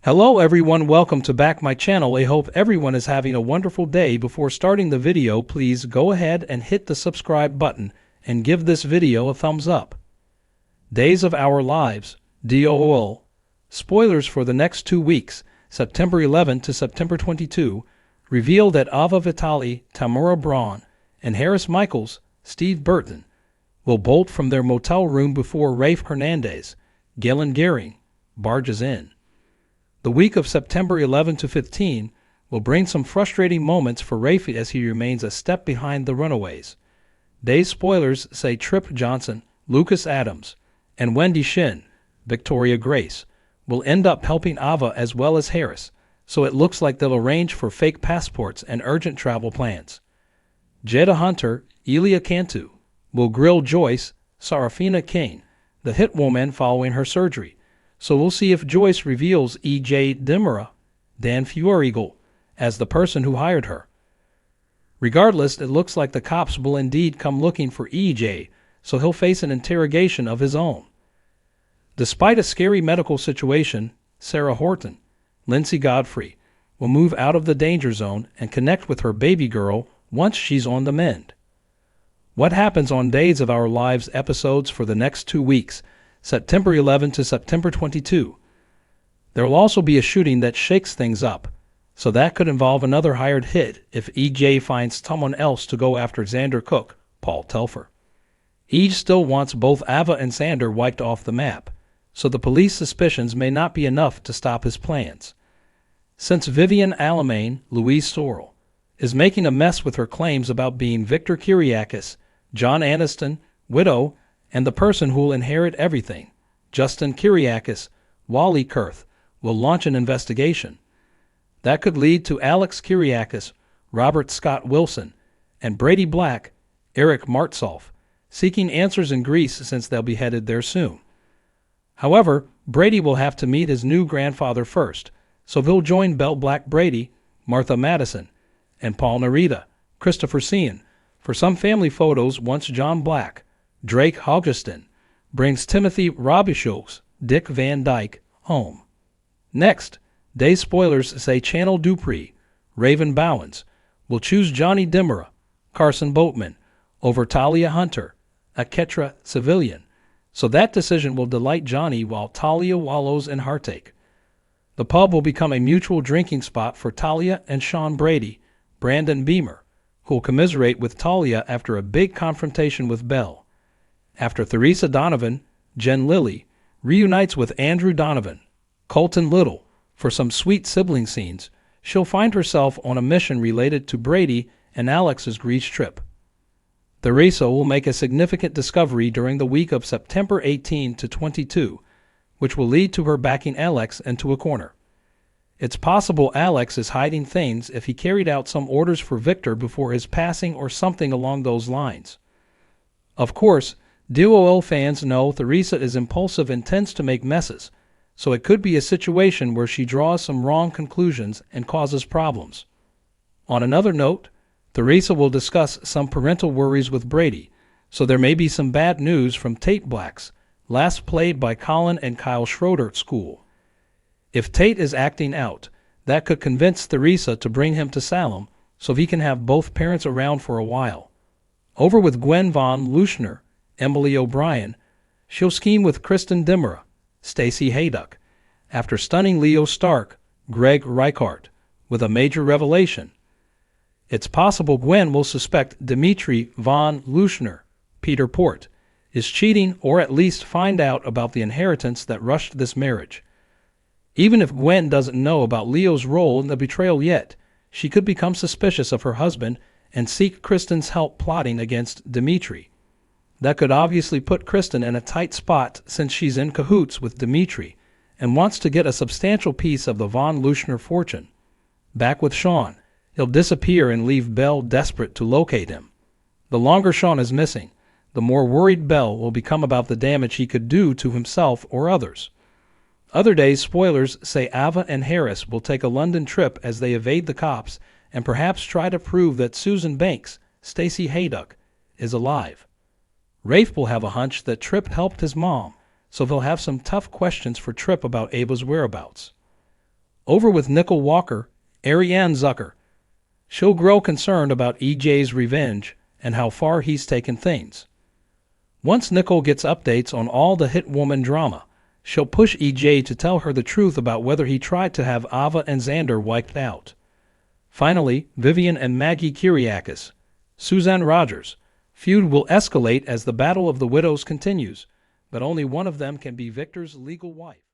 Hello everyone, welcome to back my channel. I hope everyone is having a wonderful day. Before starting the video, please go ahead and hit the subscribe button and give this video a thumbs up. Days of Our Lives, DOOL. Spoilers for the next 2 weeks, September 11 to September 22, reveal that Ava Vitali, Tamura Braun, and Harris Michaels, Steve Burton, will bolt from their motel room before Rafe Hernandez, Galen Gehring, barges in. The week of September 11 to 15 will bring some frustrating moments for Rafe as he remains a step behind the runaways. Day's spoilers say Trip Johnson, Lucas Adams, and Wendy Shin, Victoria Grace, will end up helping Ava as well as Harris, so it looks like they'll arrange for fake passports and urgent travel plans. Jada Hunter, Elia Cantu, will grill Joyce, Sarafina Kane, the hit woman following her surgery. So we'll see if Joyce reveals E.J. Dimura, Dan Feuerigel, as the person who hired her. Regardless, it looks like the cops will indeed come looking for E.J., so he'll face an interrogation of his own. Despite a scary medical situation, Sarah Horton, Lindsay Godfrey, will move out of the danger zone and connect with her baby girl once she's on the mend. What happens on Days of Our Lives episodes for the next 2 weeks, September 11 to September 22. There will also be a shooting that shakes things up, so that could involve another hired hit if EJ finds someone else to go after Xander Cook, Paul Telfer. EJ still wants both Ava and Xander wiped off the map, so the police suspicions may not be enough to stop his plans. Since Vivian Alamain, Louise Sorrell, is making a mess with her claims about being Victor Kiriakis, John Aniston, widow, and the person who will inherit everything, Justin Kiriakis, Wally Kurth, will launch an investigation. That could lead to Alex Kiriakis, Robert Scott Wilson, and Brady Black, Eric Martsolf, seeking answers in Greece since they'll be headed there soon. However, Brady will have to meet his new grandfather first, so he'll join Bell Black Brady, Martha Madison, and Paul Narita, Christopher Sean, for some family photos once John Black, Drake Hoggeston, brings Timothy Robichaud's Dick Van Dyke home. Next, Day spoilers say Channel Dupree, Raven Bowens, will choose Johnny Dimura, Carson Boatman, over Talia Hunter, a Ketra civilian, so that decision will delight Johnny while Talia wallows in heartache. The pub will become a mutual drinking spot for Talia and Sean Brady, Brandon Beamer, who will commiserate with Talia after a big confrontation with Bell. After Theresa Donovan, Jen Lilly, reunites with Andrew Donovan, Colton Little, for some sweet sibling scenes, she'll find herself on a mission related to Brady and Alex's Greece trip. Theresa will make a significant discovery during the week of September 18 to 22, which will lead to her backing Alex into a corner. It's possible Alex is hiding things if he carried out some orders for Victor before his passing or something along those lines. Of course, DOL fans know Theresa is impulsive and tends to make messes, so it could be a situation where she draws some wrong conclusions and causes problems. On another note, Theresa will discuss some parental worries with Brady, so there may be some bad news from Tate Blacks, last played by Colin and Kyle Schroeder at school. If Tate is acting out, that could convince Theresa to bring him to Salem so he can have both parents around for a while. Over with Gwen Von Luschner, Emily O'Brien, she'll scheme with Kristen Dimura, Stacey Hayduck, after stunning Leo Stark, Greg Reichardt, with a major revelation. It's possible Gwen will suspect Dimitri Von Luschner, Peter Port, is cheating or at least find out about the inheritance that rushed this marriage. Even if Gwen doesn't know about Leo's role in the betrayal yet, she could become suspicious of her husband and seek Kristen's help plotting against Dimitri. That could obviously put Kristen in a tight spot since she's in cahoots with Dimitri and wants to get a substantial piece of the Von Luschner fortune. Back with Sean, he'll disappear and leave Belle desperate to locate him. The longer Sean is missing, the more worried Belle will become about the damage he could do to himself or others. Other Days spoilers say Ava and Harris will take a London trip as they evade the cops and perhaps try to prove that Susan Banks, Stacey Hayduck, is alive. Rafe will have a hunch that Tripp helped his mom, so they'll have some tough questions for Tripp about Ava's whereabouts. Over with Nickel Walker, Ariane Zucker. She'll grow concerned about EJ's revenge and how far he's taken things. Once Nickel gets updates on all the hit woman drama, she'll push EJ to tell her the truth about whether he tried to have Ava and Xander wiped out. Finally, Vivian and Maggie Kyriakis, Suzanne Rogers. Feud will escalate as the Battle of the Widows continues, but only one of them can be Victor's legal wife.